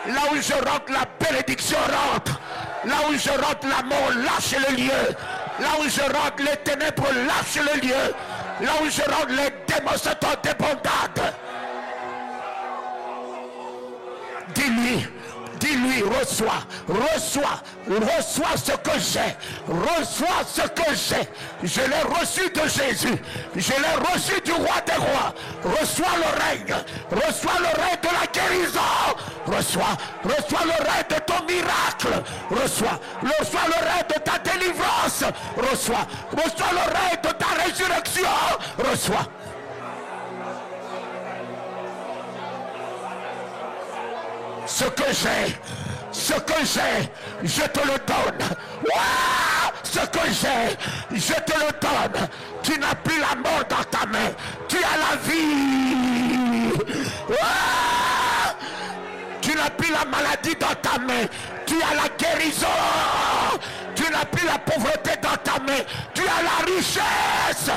Là où je rentre, la bénédiction rentre. Là où je rentre, la mort lâche le lieu. Là où je rentre, les ténèbres lâchent le lieu. Là où je rentre, les démons se tournent des bondades. Dis-lui, reçois ce que j'ai. Reçois ce que j'ai. Je l'ai reçu de Jésus. Je l'ai reçu du roi des rois. Reçois le règne. Reçois le règne de la guérison. Reçois le règne de ton miracle. Reçois le règne de ta délivrance. Reçois le règne de ta résurrection. Reçois. Ce que j'ai, je te le donne. Ce que j'ai, je te le donne. Tu n'as plus la mort dans ta main. Tu as la vie. Tu n'as plus la maladie dans ta main. Tu as la guérison. Tu n'as plus la pauvreté dans ta main. Tu as la richesse.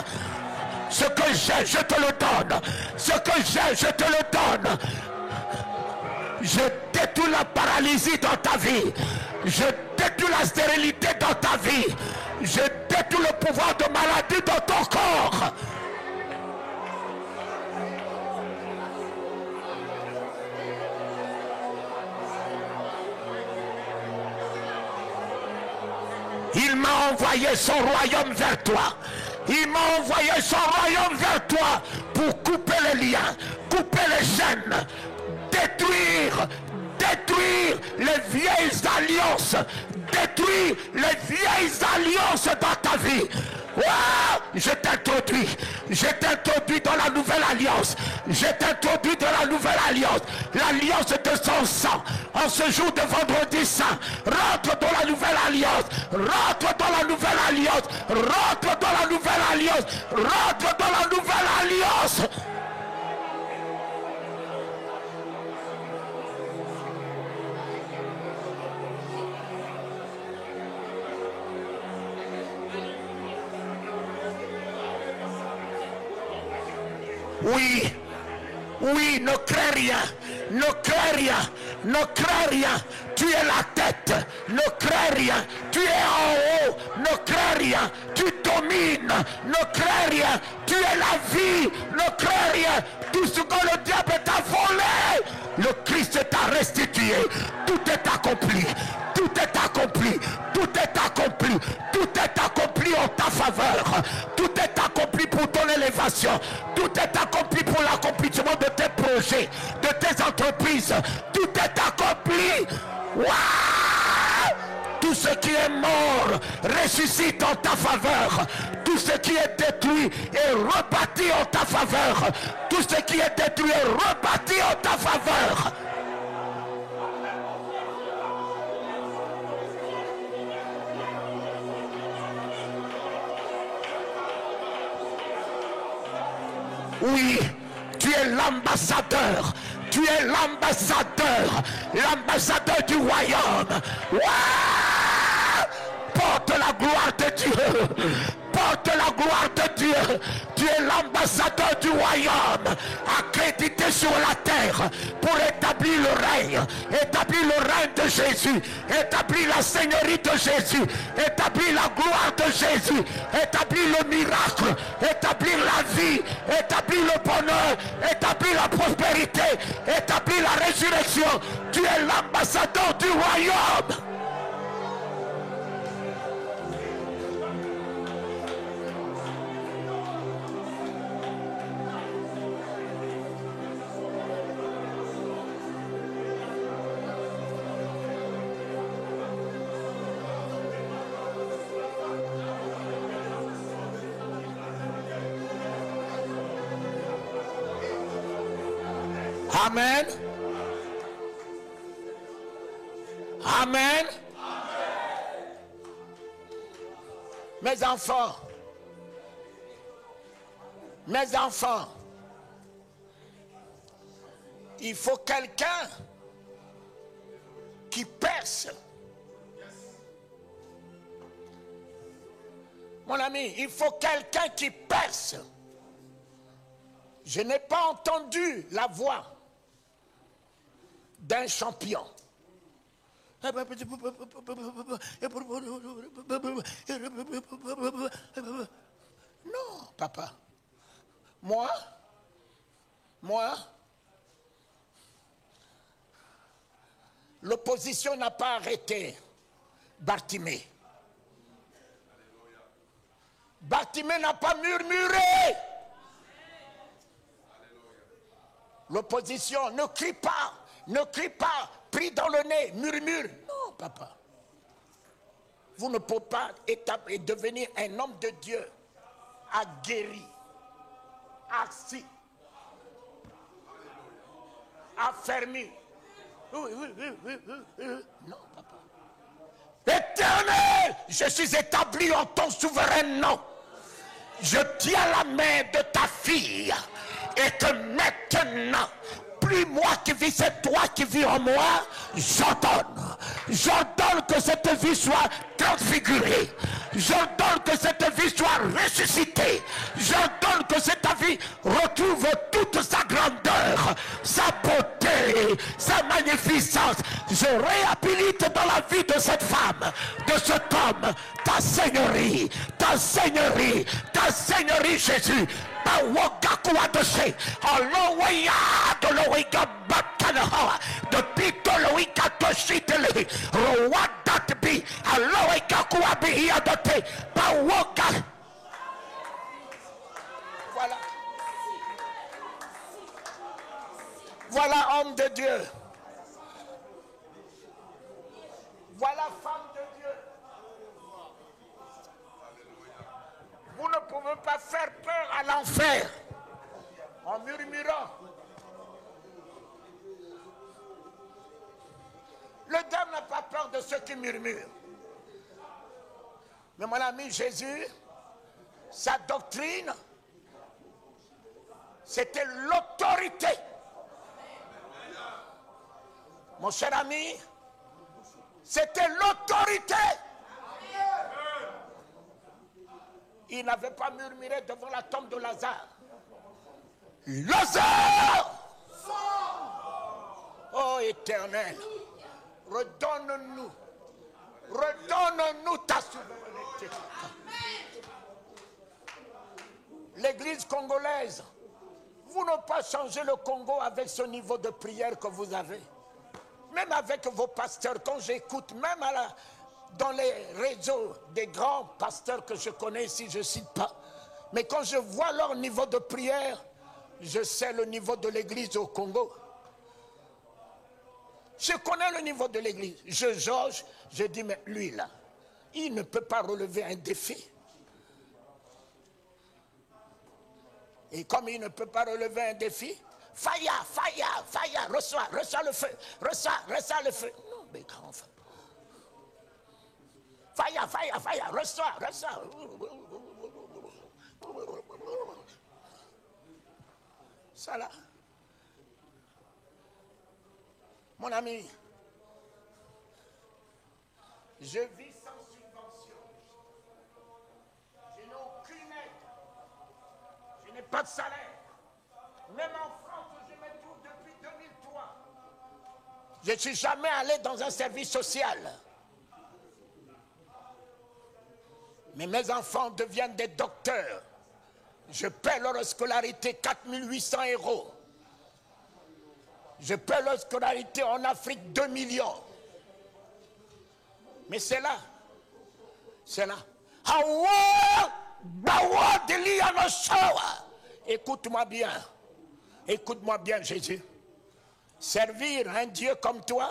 Ce que j'ai, je te le donne. Ce que j'ai, je te le donne. Je détruis la paralysie dans ta vie. Je détruis la stérilité dans ta vie. Je détruis le pouvoir de maladie dans ton corps. Il m'a envoyé son royaume vers toi. Il m'a envoyé son royaume vers toi pour couper les liens, couper les chaînes, détruire les vieilles alliances, détruire les vieilles alliances dans ta vie. Wow, je t'introduis dans la nouvelle alliance. Je t'introduis dans la nouvelle alliance. L'alliance de son sang. En ce jour de vendredi saint, rentre dans la nouvelle alliance. Rentre dans la nouvelle alliance. Rentre dans la nouvelle alliance. Rentre dans la nouvelle alliance. Oui, oui, ne crains rien, ne crains rien, ne crains rien. Tu es la tête, ne crains rien. Tu es en haut, ne crains rien. Tu domines, ne crains rien. Tu es la vie, ne crains rien. Tout ce que le diable t'a volé, le Christ t'a restitué. Tout est accompli, tout est accompli, tout est accompli, tout est accompli en ta faveur. Tout est accompli pour ton élévation. Tout est accompli pour l'accomplissement de tes projets, de tes entreprises. Tout est accompli. Wow! Tout ce qui est mort ressuscite en ta faveur. Tout ce qui est détruit est rebâti en ta faveur. Tout ce qui est détruit est rebâti en ta faveur. Oui, tu es l'ambassadeur. Tu es l'ambassadeur. L'ambassadeur du royaume. Ouais! Porte la gloire de Dieu. Porte la gloire de Dieu. Tu es l'ambassadeur du royaume, accrédité sur la terre pour établir le règne. Établir le règne de Jésus. Établir la seigneurie de Jésus. Établir la gloire de Jésus. Établir le miracle. Établir la vie. Établir le bonheur. Établir la prospérité. Établir la résurrection. Tu es l'ambassadeur du royaume. Amen. Amen. Mes enfants, il faut quelqu'un qui perce. Mon ami, il faut quelqu'un qui perce. Je n'ai pas entendu la voix d'un champion. Non, papa. Moi, l'opposition n'a pas arrêté Bartimée. Bartimée n'a pas murmuré. L'opposition ne crie pas, pris dans le nez, murmure. Non, papa. Vous ne pouvez pas devenir un homme de Dieu aguerri, assis, affermi. Non, papa. Éternel, je suis établi en ton souverain nom. Je tiens la main de ta fille. Et que maintenant, plus moi qui vis, c'est toi qui vis en moi. J'ordonne que cette vie soit transfigurée. J'ordonne que cette vie soit ressuscitée. J'ordonne que cette vie retrouve toute sa grandeur, sa beauté, sa magnificence. Je réhabilite dans la vie de cette femme, de cet homme, ta seigneurie, ta seigneurie, ta seigneurie, Jésus. De that be. Aloe kakua be adote. Bawoka. Voilà. Voilà homme de Dieu. Voilà femme de Dieu. Vous ne pouvez pas faire peur à l'enfer en murmurant. Le diable n'a pas peur de ceux qui murmurent. Mais mon ami Jésus, sa doctrine, c'était l'autorité. Mon cher ami, c'était l'autorité. Il n'avait pas murmuré devant la tombe de Lazare. Lazare! Oh Éternel, redonne-nous ta souveraineté. L'église congolaise, vous n'avez pas changé le Congo avec ce niveau de prière que vous avez. Même avec vos pasteurs, quand j'écoute, même dans les réseaux des grands pasteurs que je connais ici, je ne cite pas, mais quand je vois leur niveau de prière, je sais le niveau de l'église au Congo. Je connais le niveau de l'église. Je jauge, je dis, mais lui là, il ne peut pas relever un défi. Et comme il ne peut pas relever un défi, Faya, reçois le feu, reçois le feu. Non, mais grand frère. Faya, reçois. Ça là. Mon ami, je vis sans subvention. Je n'ai aucune aide. Je n'ai pas de salaire. Même en France où je me trouve depuis 2003, je ne suis jamais allé dans un service social. Mais mes enfants deviennent des docteurs. Je paie leur scolarité 4 800 €. Je paie leur scolarité en Afrique 2 millions. Mais c'est là. Écoute-moi bien, Jésus. Servir un Dieu comme toi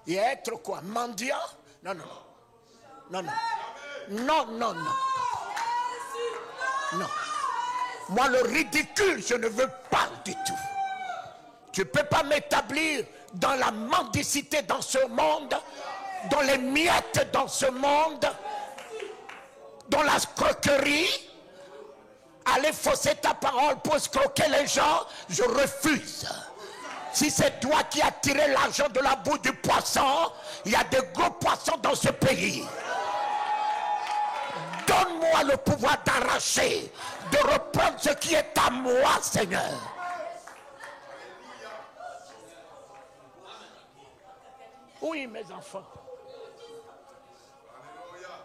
et être quoi? Mendiant? Non. Moi, le ridicule, je ne veux pas du tout. Tu ne peux pas m'établir dans la mendicité dans ce monde, dans les miettes dans ce monde, dans la escroquerie. Aller fausser ta parole pour escroquer les gens, je refuse. Si c'est toi qui as tiré l'argent de la boue du poisson, il y a de gros poissons dans ce pays. Donne-moi le pouvoir d'arracher, de reprendre ce qui est à moi, Seigneur. Oui, mes enfants.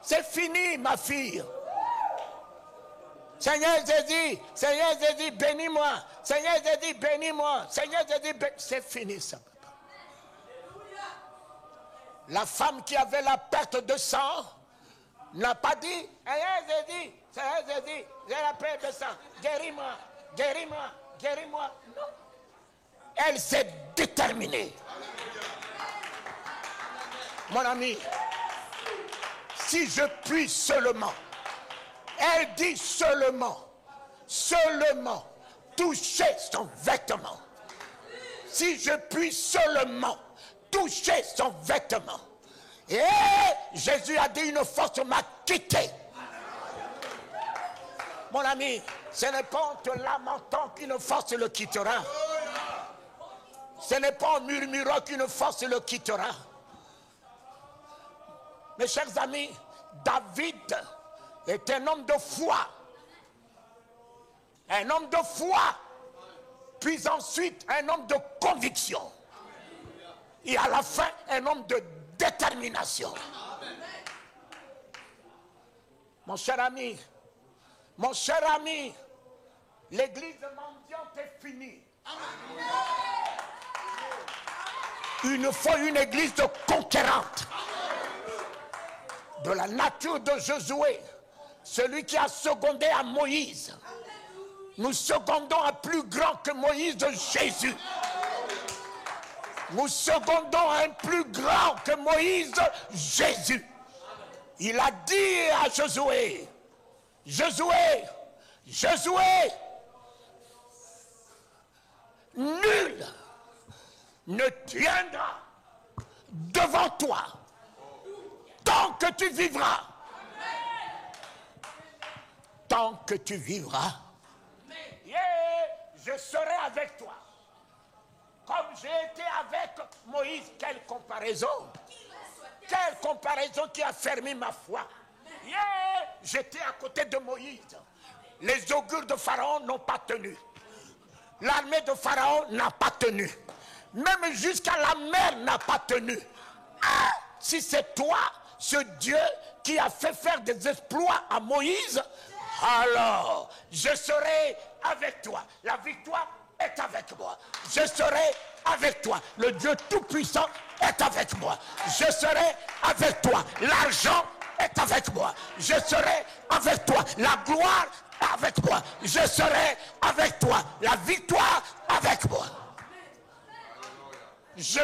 C'est fini, ma fille. Seigneur Jésus, bénis-moi. Seigneur Jésus, bénis-moi. Seigneur Jésus, c'est fini ça, papa. La femme qui avait la perte de sang n'a pas dit, Seigneur Jésus, j'ai la perte de sang. Guéris-moi. Non. Elle s'est déterminée. Mon ami, si je puis seulement, elle dit seulement toucher son vêtement. Si je puis seulement toucher son vêtement. Et Jésus a dit, une force m'a quitté. Mon ami, ce n'est pas en te lamentant qu'une force le quittera. Ce n'est pas en murmurant qu'une force le quittera. Mes chers amis, David est un homme de foi. Un homme de foi. Puis ensuite, un homme de conviction. Et à la fin, un homme de détermination. Mon cher ami, l'église mendiante est finie. Il nous faut une église de conquérante. de la nature de Josué, celui qui a secondé à Moïse. Nous secondons un plus grand que Moïse, de Jésus. Nous secondons un plus grand que Moïse, Jésus. Il a dit à Josué, Josué, Josué, nul ne tiendra devant toi tant que tu vivras. Tant que tu vivras, je serai avec toi. Comme j'ai été avec Moïse, quelle comparaison! Quelle comparaison qui a fermé ma foi! J'étais à côté de Moïse. Les augures de Pharaon n'ont pas tenu. L'armée de Pharaon n'a pas tenu. Même jusqu'à la mer n'a pas tenu. Ah, si c'est toi, ce Dieu qui a fait faire des exploits à Moïse, alors je serai avec toi. La victoire est avec moi. Je serai avec toi. Le Dieu Tout-Puissant est avec moi. Je serai avec toi. L'argent est avec moi. Je serai avec toi. La gloire est avec moi. Je serai avec toi. La victoire avec moi. Je.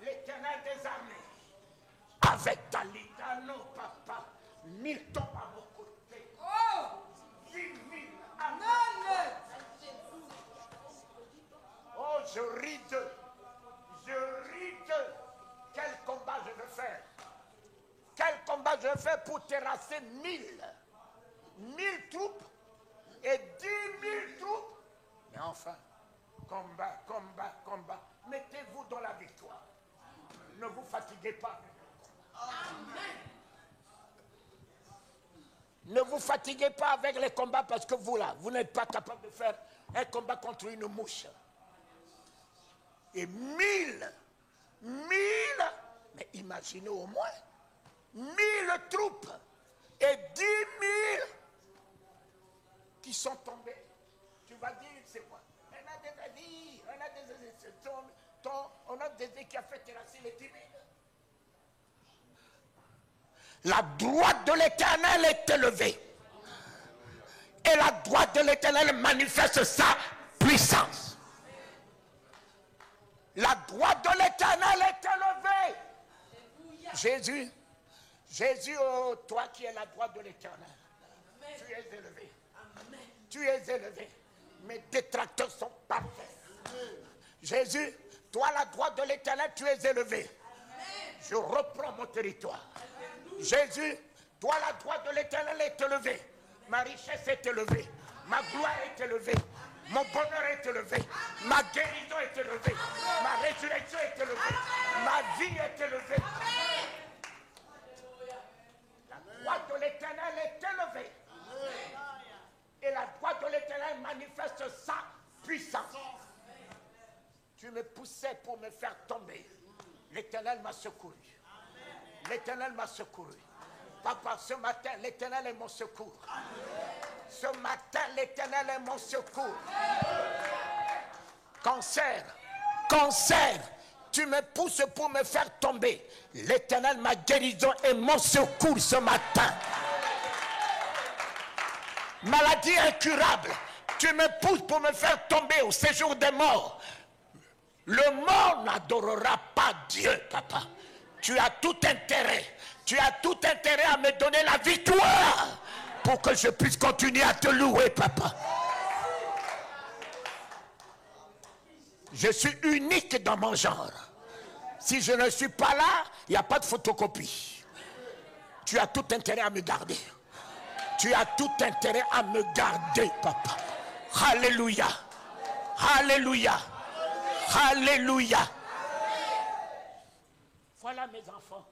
L'Éternel des armées, avec ta litano, papa, 1000 tombes à mon côté. 10 000 à mon côté. Oh, je ris d'eux. Quel combat je veux faire? Quel combat je veux faire pour terrasser 1000 troupes et 10 000 troupes? Mais enfin, combat. Mettez-vous dans la victoire. Ne vous fatiguez pas. Amen. Ne vous fatiguez pas avec les combats parce que vous là, vous n'êtes pas capable de faire un combat contre une mouche. Et 1000, mais imaginez au moins 1000 troupes et 10 000 qui sont tombés. Tu vas dire, c'est quoi? On a des qui a fait terrasser les 10 000. La droite de l'Éternel est élevée. Et la droite de l'Éternel manifeste sa puissance. La droite de l'Éternel est élevée. Jésus, oh, toi qui es la droite de l'Éternel, tu es élevé. Tu es élevé. Mes détracteurs sont parfaits. Jésus, toi la droite de l'Éternel, tu es élevé. Je reprends mon territoire. Jésus, toi la droite de l'Éternel est élevée. Ma richesse est élevée. Ma gloire est élevée. Mon bonheur est élevé. Ma guérison est élevée. Ma résurrection est élevée. Ma vie est élevée. La droite de l'Éternel est élevée. Et la droite de l'Éternel manifeste sa puissance. Tu me poussais pour me faire tomber. L'Éternel m'a secouru. L'Éternel m'a secouru. Papa, ce matin, l'Éternel est mon secours. Ce matin, l'Éternel est mon secours. Cancer, tu me pousses pour me faire tomber. L'Éternel, ma guérison est mon secours ce matin. Maladie incurable, tu me pousses pour me faire tomber au séjour des morts. Le mort n'adorera pas Dieu, papa. Tu as tout intérêt à me donner la victoire pour que je puisse continuer à te louer, papa. Je suis unique dans mon genre. Si je ne suis pas là, il n'y a pas de photocopie. Tu as tout intérêt à me garder. Tu as tout intérêt à me garder, papa. Alléluia. Alléluia. Alléluia. Voilà mes enfants.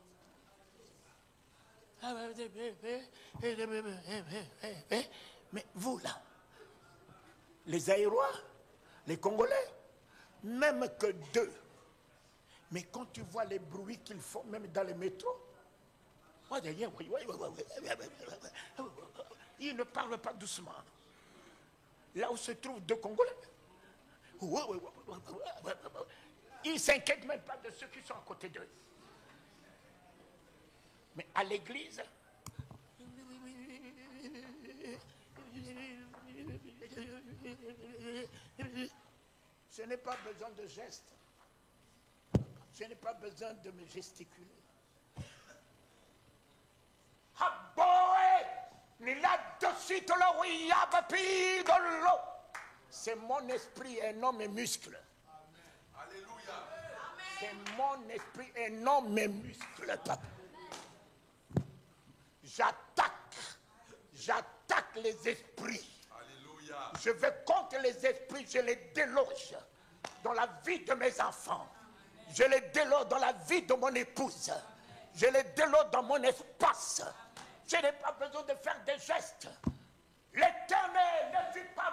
Mais vous là, les Aérois, les Congolais, même que deux. Mais quand tu vois les bruits qu'ils font, même dans les métros, ils ne parlent pas doucement. Là où se trouvent deux Congolais, Ils ne s'inquiètent même pas de ceux qui sont à côté d'eux. Mais à l'église, je n'ai pas besoin de gestes. Je n'ai pas besoin de me gesticuler. C'est mon esprit et non mes muscles. Alléluia. C'est mon esprit et non mes muscles, papa. J'attaque les esprits. Alléluia. Je vais contre les esprits, je les déloge dans la vie de mes enfants. Je les déloge dans la vie de mon épouse. Je les déloge dans mon espace. Je n'ai pas besoin de faire des gestes. L'Éternel ne vit pas